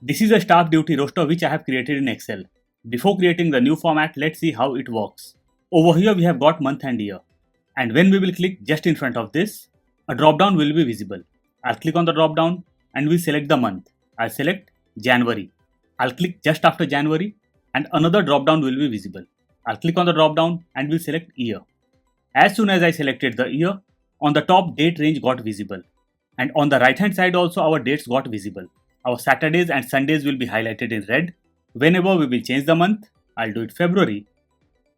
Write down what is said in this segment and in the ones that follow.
This is a staff duty roster which I have created in Excel. Before creating the new format, let's see how it works. Over here we have got month and year. And when we will click just in front of this, a drop down will be visible. I'll click on the drop down and we'll select the month. I'll select January. I'll click just after January and another drop down will be visible. I'll click on the drop down and we'll select year. As soon as I selected the year, on the top date range got visible. And on the right hand side also our dates got visible. Our Saturdays and Sundays will be highlighted in red. Whenever we will change the month, I'll do it February.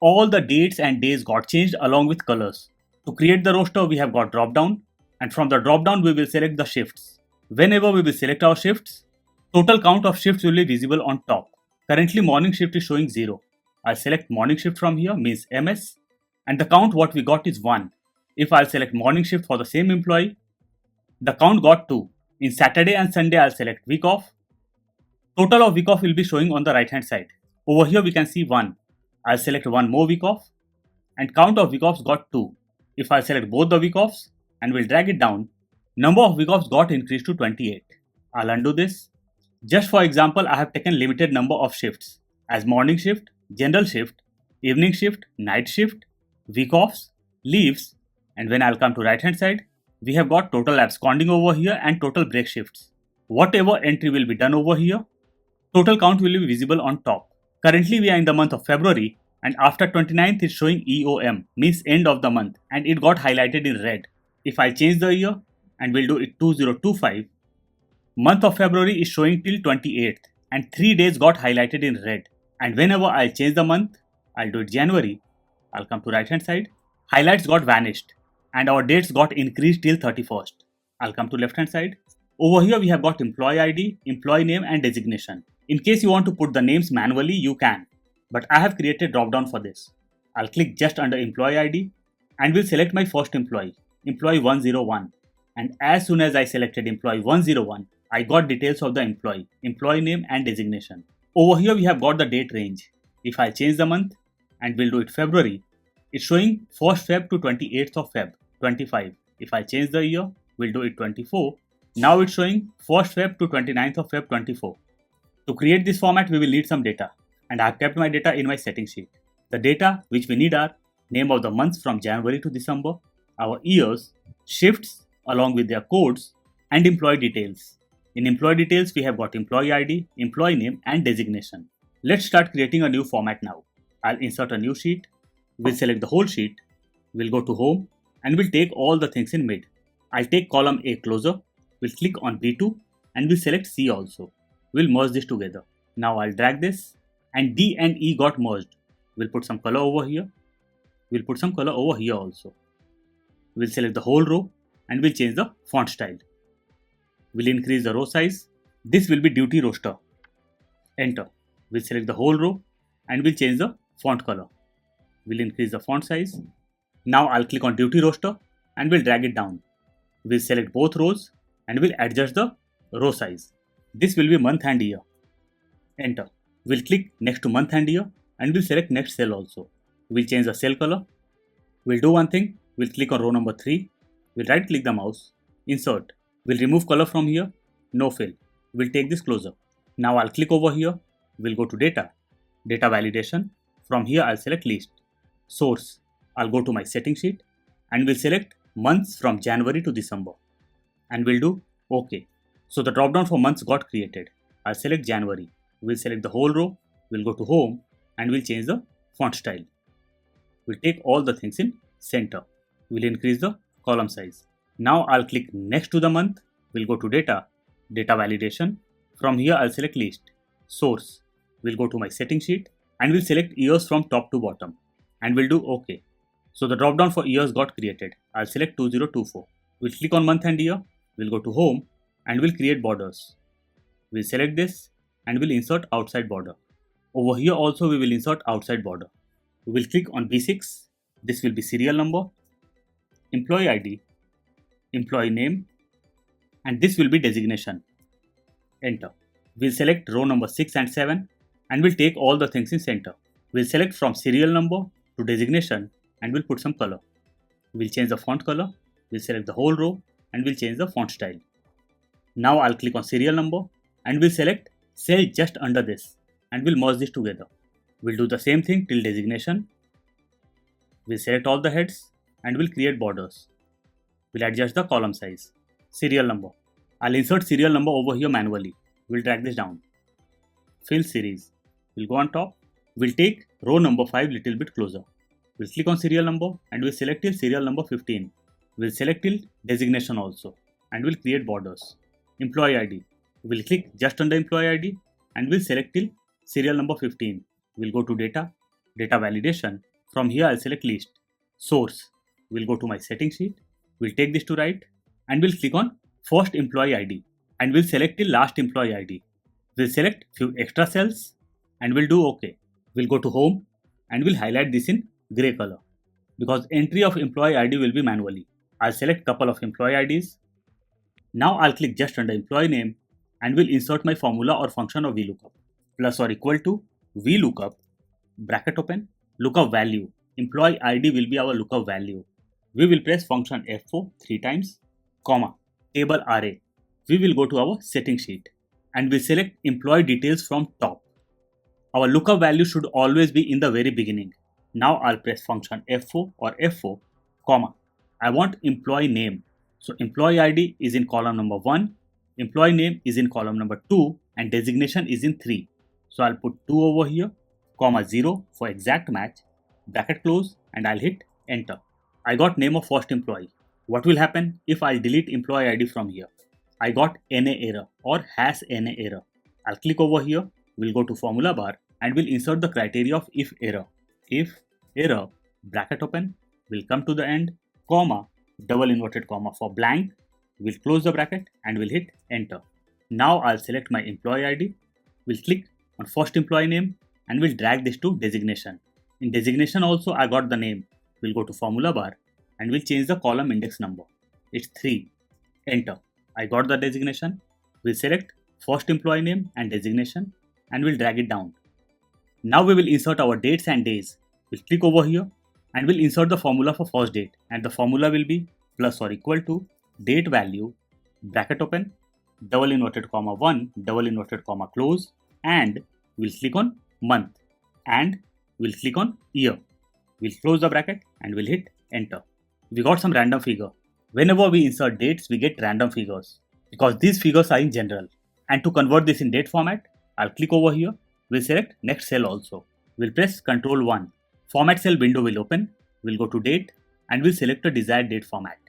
All the dates and days got changed along with colors. To create the roster, we have got drop down, and from the drop down we will select the shifts. Whenever we will select our shifts, total count of shifts will be visible on top. Currently morning shift is showing 0. I'll select morning shift from here, means MS, and the count what we got is 1. If I'll select morning shift for the same employee, the count got 2. In Saturday and Sunday, I'll select week off. Total of week off will be showing on the right hand side. Over here we can see 1. I'll select one more week off and count of week offs got 2. If I select both the week offs and will drag it down, number of week offs got increased to 28. I'll undo this. Just for example, I have taken limited number of shifts as morning shift, general shift, evening shift, night shift, week offs, leaves, and when I'll come to right hand side, we have got total absconding over here and total break shifts. Whatever entry will be done over here, total count will be visible on top. Currently we are in the month of February and after 29th it's showing EOM, means end of the month, and it got highlighted in red. If I change the year and we'll do it 2025, month of February is showing till 28th and 3 days got highlighted in red. And whenever I'll change the month, I'll do it January, I'll come to right hand side, highlights got vanished and our dates got increased till 31st. I'll come to left hand side. Over here we have got employee ID, employee name and designation. In case you want to put the names manually, you can, but I have created drop down for this. I'll click just under employee ID and will select my first employee, employee 101. And as soon as I selected employee 101, I got details of the employee, employee name and designation. Over here we have got the date range. If I change the month and we'll do it February, it's showing 1st Feb to 28th of Feb, 25. If I change the year, we'll do it 24. Now it's showing 1st Feb to 29th of Feb, 24. To create this format, we will need some data, and I have kept my data in my setting sheet. The data which we need are name of the months from January to December, our years, shifts along with their codes, and employee details. In employee details, we have got employee ID, employee name, and designation. Let's start creating a new format now. I'll insert a new sheet. We'll select the whole sheet. We'll go to home and we'll take all the things in mid. I'll take column A closer. We'll click on B2 and we'll select C also. We'll merge this together. Now I'll drag this and D and E got merged. We'll put some color over here. We'll put some color over here also. We'll select the whole row and we'll change the font style. We'll increase the row size. This will be duty roster. Enter. We'll select the whole row and we'll change the font color. We'll increase the font size. Now I'll click on duty roster and we'll drag it down. We'll select both rows and we'll adjust the row size. This will be month and year. Enter. We'll click next to month and year and we'll select next cell also. We'll change the cell color. We'll do one thing. We'll click on row number 3. We'll right click the mouse. Insert. We'll remove color from here. No fill. We'll take this closer. Now I'll click over here. We'll go to data. Data validation. From here I'll select list. Source. I'll go to my setting sheet and we'll select months from January to December. And we'll do OK. So the drop down for months got created. I'll select January. We'll select the whole row. We'll go to home and we'll change the font style. We'll take all the things in center. We'll increase the column size. Now I'll click next to the month. We'll go to data, data validation. From here I'll select list, source. We'll go to my setting sheet and we'll select years from top to bottom and we'll do OK. So the drop down for years got created. I'll select 2024. We'll click on month and year. We'll go to home and we'll create borders. We'll select this and we'll insert outside border. Over here also we will insert outside border. We will click on B6. This will be serial number, employee ID, employee name, and this will be designation. Enter. We'll select row number 6 and 7 and we'll take all the things in center. We'll select from serial number to designation and we'll put some color. We'll change the font color. We'll select the whole row and we'll change the font style. Now I'll click on serial number and we'll select cell just under this, and we'll merge this together. We'll do the same thing till designation. We'll select all the heads and we'll create borders. We'll adjust the column size. Serial number. I'll insert serial number over here manually. We'll drag this down. Fill series. We'll go on top. We'll take row number 5 little bit closer. We'll click on serial number and we'll select till serial number 15. We'll select till designation also and we'll create borders. Employee ID. We'll click just under employee ID and we'll select till serial number 15. We'll go to data, data validation. From here I'll select list. Source. We'll go to my setting sheet. We'll take this to right and we'll click on first employee ID and we'll select till last employee ID. We'll select few extra cells and we'll do OK. We'll go to home and we'll highlight this in gray color because entry of employee ID will be manually. I'll select couple of employee IDs. Now I'll click just under employee name and will insert my formula or function of VLOOKUP. Plus or equal to VLOOKUP, bracket open, lookup value. Employee ID will be our lookup value. We will press function F4 3 times, comma, table array. We will go to our setting sheet and we'll select employee details from top. Our lookup value should always be in the very beginning. Now I'll press function F4 or F4, comma. I want employee name. So employee ID is in column number 1, employee name is in column number 2 and designation is in 3. So I'll put 2 over here, comma 0 for exact match, bracket close and I'll hit enter. I got name of first employee. What will happen if I delete employee ID from here? I got NA error or has NA error. I'll click over here, we'll go to formula bar and we'll insert the criteria of if error. If error, bracket open, we'll come to the end, comma, double inverted comma for blank, we'll close the bracket and we'll hit enter. Now I'll select my employee ID, we'll click on first employee name and we'll drag this to designation. In designation also I got the name. We'll go to formula bar and we'll change the column index number. It's 3. Enter. I got the designation. We'll select first employee name and designation and we'll drag it down. Now we will insert our dates and days. We'll click over here and we'll insert the formula for first date and the formula will be plus or equal to date value, bracket open, double inverted comma 1, double inverted comma close and we'll click on month and we'll click on year. We'll close the bracket and we'll hit enter. We got some random figure. Whenever we insert dates, we get random figures because these figures are in general. And to convert this in date format, I'll click over here. We'll select next cell also. We'll press Ctrl 1. Format cell window will open. We'll go to date and we'll select a desired date format.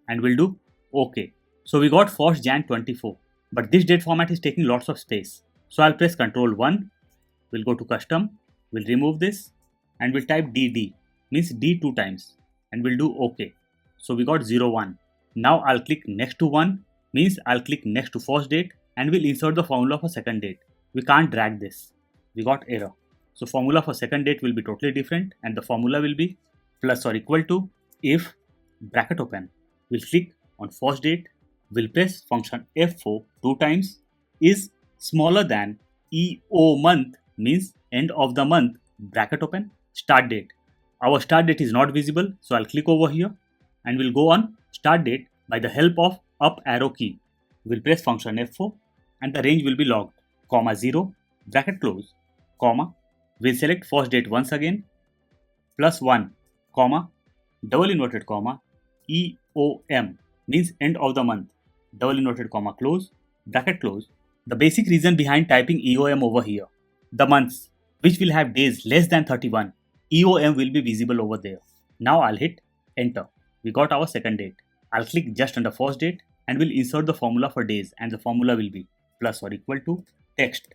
And we'll do OK. So we got 1st Jan 24. But this date format is taking lots of space. So I'll press Ctrl 1. We'll go to custom. We'll remove this and we'll type DD. Means D 2 times and we'll do OK. So we got 01. Now I'll click next to 1 means I'll click next to first date and we'll insert the formula for second date. We can't drag this. We got error. So formula for second date will be totally different and the formula will be plus or equal to if bracket open. We'll click on first date. We'll press function F4 2 times is smaller than EO month means end of the month bracket open start date. Our start date is not visible, so I'll click over here and we'll go on start date by the help of up arrow key. We'll press function F4 and the range will be logged, comma 0, bracket close, comma, we'll select first date once again, plus 1, comma, double inverted comma, EOM means end of the month, double inverted comma close, bracket close. The basic reason behind typing EOM over here, the months which will have days less than 31, EOM will be visible over there. Now I'll hit enter. We got our second date. I'll click just under first date and we'll insert the formula for days and the formula will be plus or equal to text,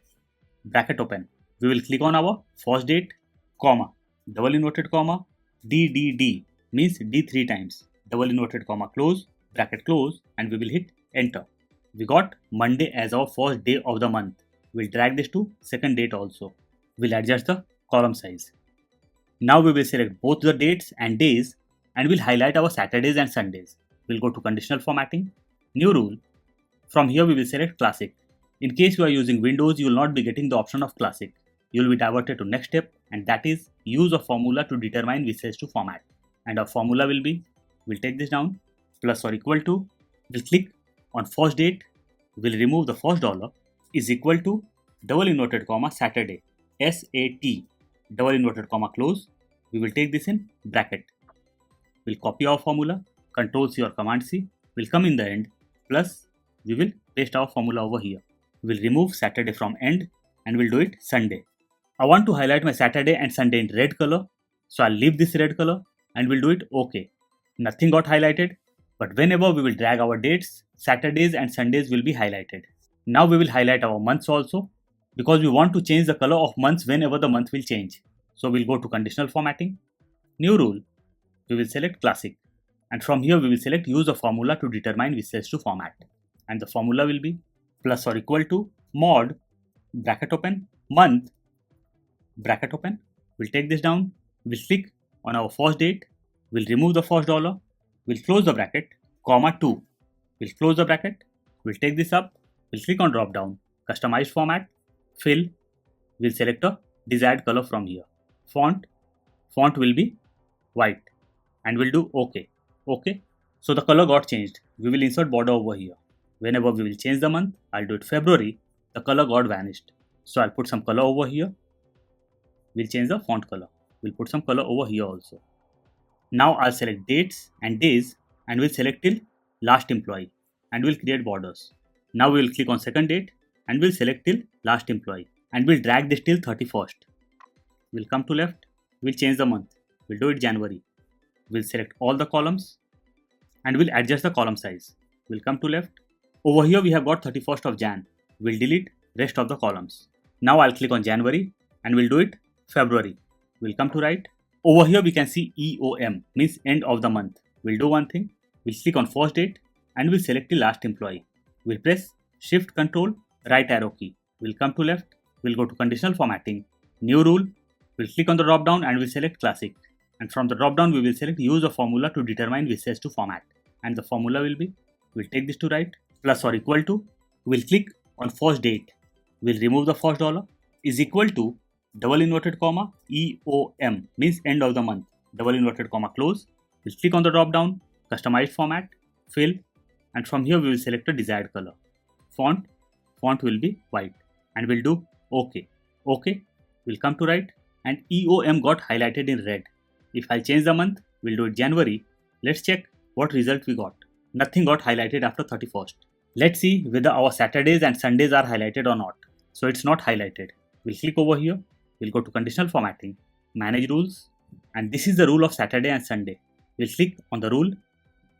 bracket open. We will click on our first date, comma, double inverted comma, DDD means D 3 times, double inverted comma close, bracket close and we will hit enter. We got Monday as our first day of the month. We'll drag this to second date also. We'll adjust the column size. Now we will select both the dates and days and we'll highlight our Saturdays and Sundays. We'll go to conditional formatting, new rule. From here we will select classic. In case you are using Windows, you will not be getting the option of classic. You will be diverted to next step and that is use a formula to determine which cells to format. And our formula will be, we'll take this down, plus or equal to, we'll click on first date, we'll remove the first dollar, is equal to double inverted comma Saturday, SAT, double inverted comma close. We will take this in bracket. We'll copy our formula, Control-C or Command-C, will come in the end, plus we will paste our formula over here. We'll remove Saturday from end and we'll do it Sunday. I want to highlight my Saturday and Sunday in red color, so I'll leave this red color and we'll do it OK. Nothing got highlighted, but whenever we will drag our dates, Saturdays and Sundays will be highlighted. Now we will highlight our months also, because we want to change the color of months whenever the month will change. So we'll go to conditional formatting, new rule, we will select classic, and from here we will select use a formula to determine which cells to format, and the formula will be plus or equal to mod bracket open month bracket open. We'll take this down, we'll click on our first date, we'll remove the first dollar, we'll close the bracket, comma 2, we'll close the bracket, we'll take this up, we'll click on drop down, customize format, fill, we'll select a desired color from here, font will be white, and we'll do OK. OK, so the color got changed. We will insert border over here. Whenever we will change the month, I'll do it February, the color got vanished. So I'll put some color over here. We'll change the font color. We'll put some color over here also. Now I'll select dates and days and we'll select till last employee and we'll create borders. Now we will click on second date and we'll select till last employee and we'll drag this till 31st. We'll come to left, we'll change the month. We'll do it January. We'll select all the columns and we'll adjust the column size. We'll come to left. Over here we have got 31st of Jan. We'll delete rest of the columns. Now I'll click on January and we'll do it February. We'll come to right. Over here we can see EOM, means end of the month. We'll do one thing. We'll click on first date and we'll select the last employee. We'll press Shift Control right arrow key. We'll come to left. We'll go to conditional formatting. New rule. We'll click on the drop down and we'll select classic. And from the drop down we will select use a formula to determine which cells to format. And the formula will be, we'll take this to right, plus or equal to, we'll click on first date. We'll remove the first dollar, is equal to double inverted comma EOM, means end of the month, double inverted comma close. We'll click on the drop down, customize format, fill, and from here we will select a desired color. Font will be white and we'll do OK. OK, we'll come to right and EOM got highlighted in red. If I change the month, we'll do it January. Let's check what result we got. Nothing got highlighted after 31st. Let's see whether our Saturdays and Sundays are highlighted or not. So it's not highlighted. We'll click over here. We'll go to conditional formatting, manage rules, and this is the rule of Saturday and Sunday. We'll click on the rule.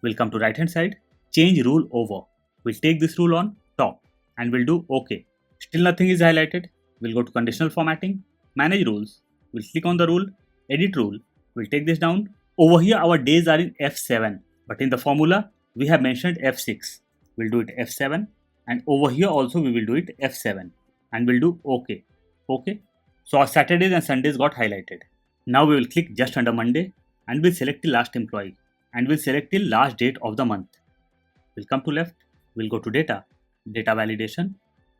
We'll come to right hand side, change rule over. We'll take this rule on top and we'll do OK. Still nothing is highlighted. We'll go to conditional formatting, manage rules. We'll click on the rule, edit rule. We'll take this down. Over here our days are in F7, but in the formula we have mentioned F6. We'll do it F7 and over here also we will do it F7 and we'll do OK. OK. So our Saturdays and Sundays got highlighted. Now we will click just under Monday and we'll select the last employee and we'll select the last date of the month. We'll come to left. We'll go to data validation.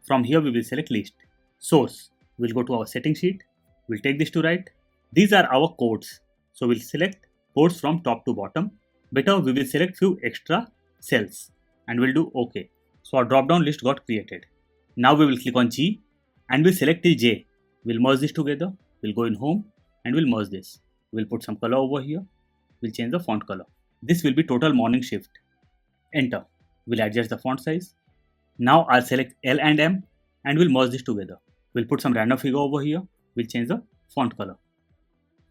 From here we will select list. Source. We'll go to our setting sheet. We'll take this to right. These are our codes. So we'll select codes from top to bottom. Better we will select few extra cells and we'll do OK. So our drop down list got created. Now we will click on G and we'll select the J. We'll merge this together. We'll go in home and we'll merge this. We'll put some color over here. We'll change the font color. This will be total morning shift. Enter. We'll adjust the font size. Now I'll select L and M and we'll merge this together. We'll put some random figure over here. We'll change the font color.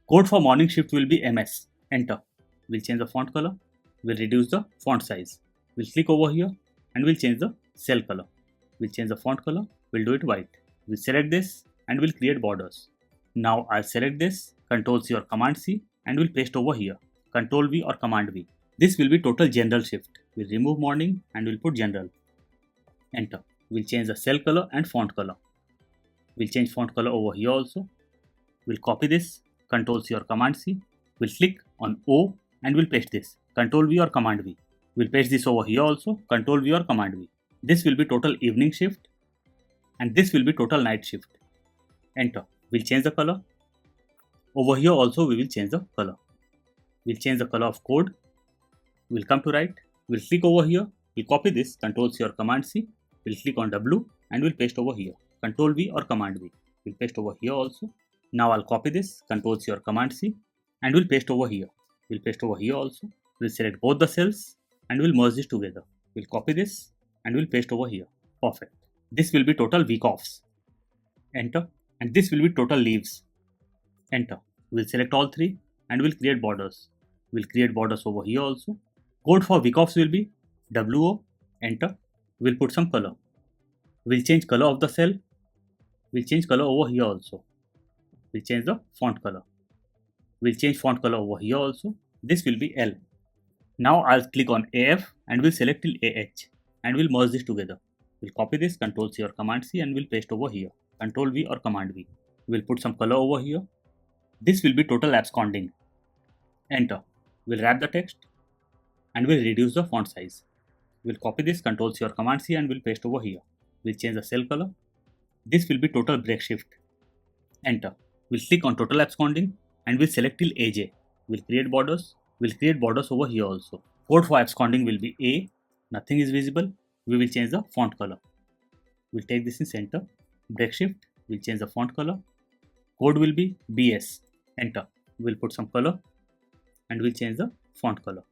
Code for morning shift will be MS. Enter. We'll change the font color. We'll reduce the font size. We'll click over here and we'll change the cell color. We'll change the font color. We'll do it white. We'll select this and we'll create borders. Now I'll select this, Control-C or Command-C and we'll paste over here, Control-V or Command-V. This will be total general shift. We'll remove morning and we'll put general. Enter. We'll change the cell color and font color. We'll change font color over here also. We'll copy this, Control-C or Command-C. We'll click on O and we'll paste this, Control-V or Command-V. We'll paste this over here also, Control-V or Command-V. This will be total evening shift and this will be total night shift. Enter. We'll change the color. Over here also we will change the color. We'll change the color of code. We'll come to right. We'll click over here. We'll copy this, Control-C or Command-C. We'll click on W and we'll paste over here, Control V or Command V. We'll paste over here also. Now I'll copy this, Control C or Command C, and we'll paste over here. We'll paste over here also. We'll select both the cells and we'll merge this together. We'll copy this and we'll paste over here. Perfect. This will be total week offs. Enter. And this will be total leaves. Enter. We'll select all three and we'll create borders. We'll create borders over here also. Code for week offs will be WO. Enter. We'll put some color. We'll change color of the cell. We'll change color over here also. We'll change the font color. We'll change font color over here also. This will be L. Now I'll click on AF and we'll select till AH and we'll merge this together. We'll copy this, Control C or Command C, and we'll paste over here. Control V or Command V. We'll put some color over here. This will be total absconding. Enter. We'll wrap the text and we'll reduce the font size. We'll copy this, Control C or Command C, and we'll paste over here. We'll change the cell color. This will be total break shift. Enter. We'll click on total absconding and we'll select till AJ. We'll create borders. We'll create borders over here also. Code for absconding will be A. Nothing is visible. We will change the font color. We'll take this in center. Break shift. We'll change the font color. Code will be BS. Enter. We'll put some color and we'll change the font color.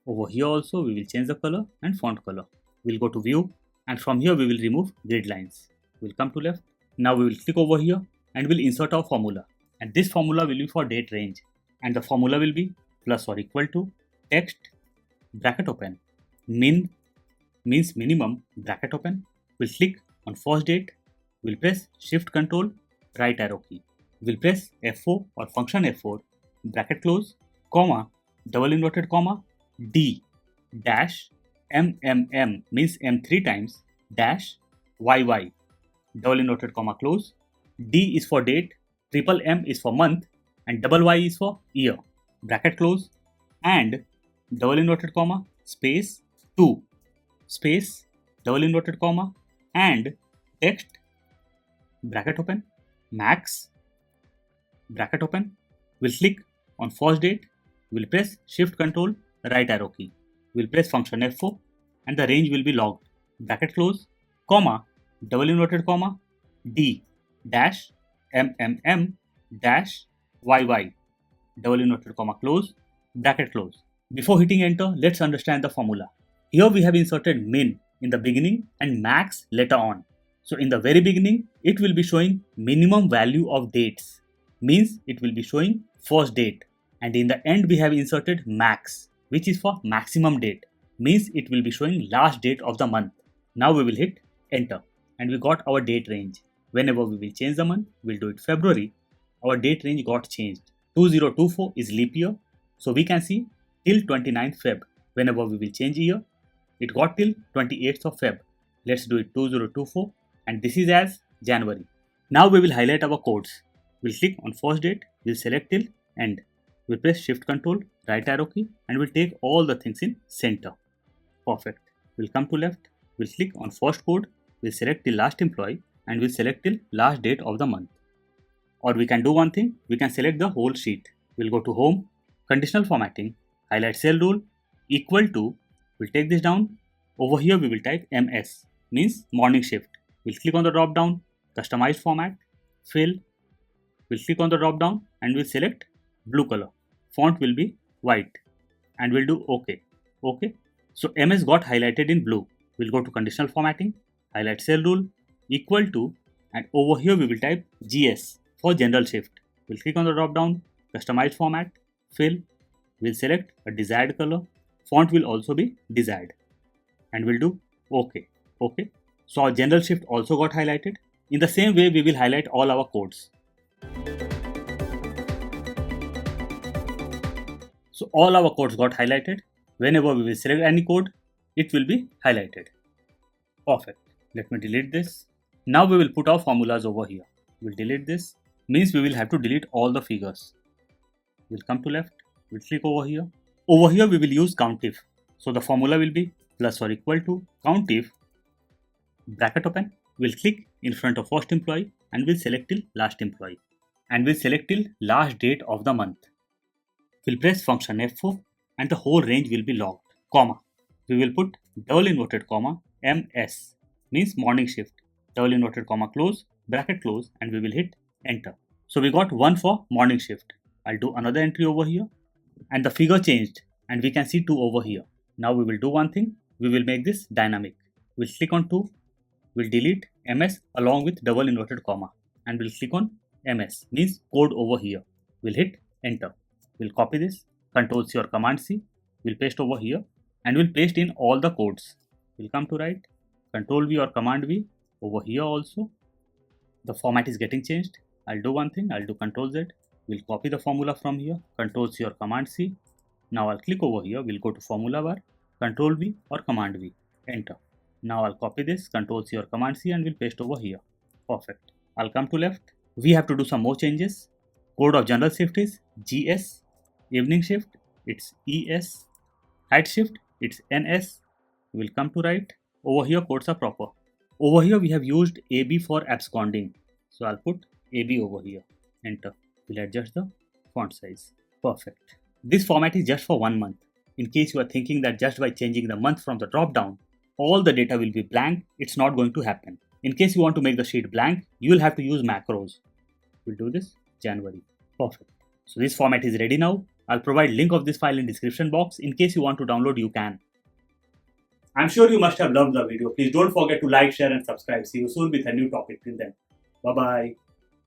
Over here also we will change the color and font color. We'll go to view and from here we will remove grid lines. We'll come to left. Now we will click over here and we'll insert our formula. And this formula will be for date range. And the formula will be plus or equal to text bracket open min means minimum bracket open. We'll click on first date. We'll press shift control right arrow key. We'll press F4 or function F4 bracket close comma double inverted comma D dash MMM means M 3 times dash YY double inverted comma close. D is for date, triple M is for month, and double Y is for year. Bracket close and double inverted comma space 2 space double inverted comma and text bracket open max bracket open. We'll click on first date. We'll press shift control right arrow key. We'll press function F4 and the range will be logged. Bracket close comma double inverted comma D dash MMM dash YY double inverted comma close bracket close. Before hitting enter, let's understand the formula. Here we have inserted min in the beginning and max later on. So in the very beginning, it will be showing minimum value of dates, means it will be showing first date. And in the end, we have inserted max, which is for maximum date, means it will be showing last date of the month. Now we will hit enter and we got our date range. Whenever we will change the month, we'll do it February. Our date range got changed. 2024 is leap year, so we can see till 29th Feb. Whenever we will change year, it got till 28th of Feb. Let's do it 2024 and this is as January. Now we will highlight our codes. We'll click on first date, we'll select till end. We'll press shift control right arrow key and we'll take all the things in center. Perfect. We'll come to left, we'll click on first code, we'll select till last employee and we'll select till last date of the month. Or we can do one thing, we can select the whole sheet. We'll go to home, conditional formatting, highlight cell rule, equal to, we'll take this down. Over here we will type MS, means morning shift. We'll click on the drop down, customize format, fill. We'll click on the drop down and we'll select blue color. Font will be white and we'll do OK. OK. So MS got highlighted in blue. We'll go to conditional formatting, highlight cell rule, equal to, and over here we will type GS for general shift. We'll click on the drop down, customize format, fill. We'll select a desired color. Font will also be desired and we'll do OK. OK. So our general shift also got highlighted. In the same way, we will highlight all our codes. So all our codes got highlighted. Whenever we will select any code, it will be highlighted. Perfect. Let me delete this. Now we will put our formulas over here. We'll delete this. Means we will have to delete all the figures. We'll come to left. We'll click over here. Over here we will use COUNTIF. So the formula will be plus or equal to COUNTIF bracket open. We'll click in front of first employee and we'll select till last employee. And we'll select till last date of the month. We'll press function F4 and the whole range will be logged. Comma. We will put double inverted comma MS, means morning shift. double inverted comma close, bracket close, and we will hit enter. So we got one for morning shift. I'll do another entry over here, and the figure changed, and we can see 2 over here. Now we will do one thing, we will make this dynamic. We'll click on 2, we'll delete ms along with double inverted comma, and we'll click on ms, means code over here. We'll hit enter. We'll copy this, Ctrl C or Command C, we'll paste over here, and we'll paste in all the codes. We'll come to right, Ctrl V or Command V over here also. The format is getting changed. I'll do one thing, I'll do Ctrl Z, we'll copy the formula from here, Ctrl C or Command C. Now I'll click over here, we'll go to formula bar, Ctrl V or Command V, enter. Now I'll copy this, Ctrl C or Command C, and we'll paste over here. Perfect. I'll come to left. We have to do some more changes. Code of general shift is GS, evening shift it's ES, night shift it's NS. We'll come to right. Over here codes are proper. Over here we have used AB for absconding. So I'll put AB over here. Enter. We'll adjust the font size. Perfect. This format is just for 1 month. In case you are thinking that just by changing the month from the drop down, all the data will be blank, it's not going to happen. In case you want to make the sheet blank, you will have to use macros. We'll do this January. Perfect. So this format is ready now. I'll provide link of this file in description box. In case you want to download, you can. I'm sure you must have loved the video. Please don't forget to like, share and subscribe. See you soon with a new topic. Till then, bye bye.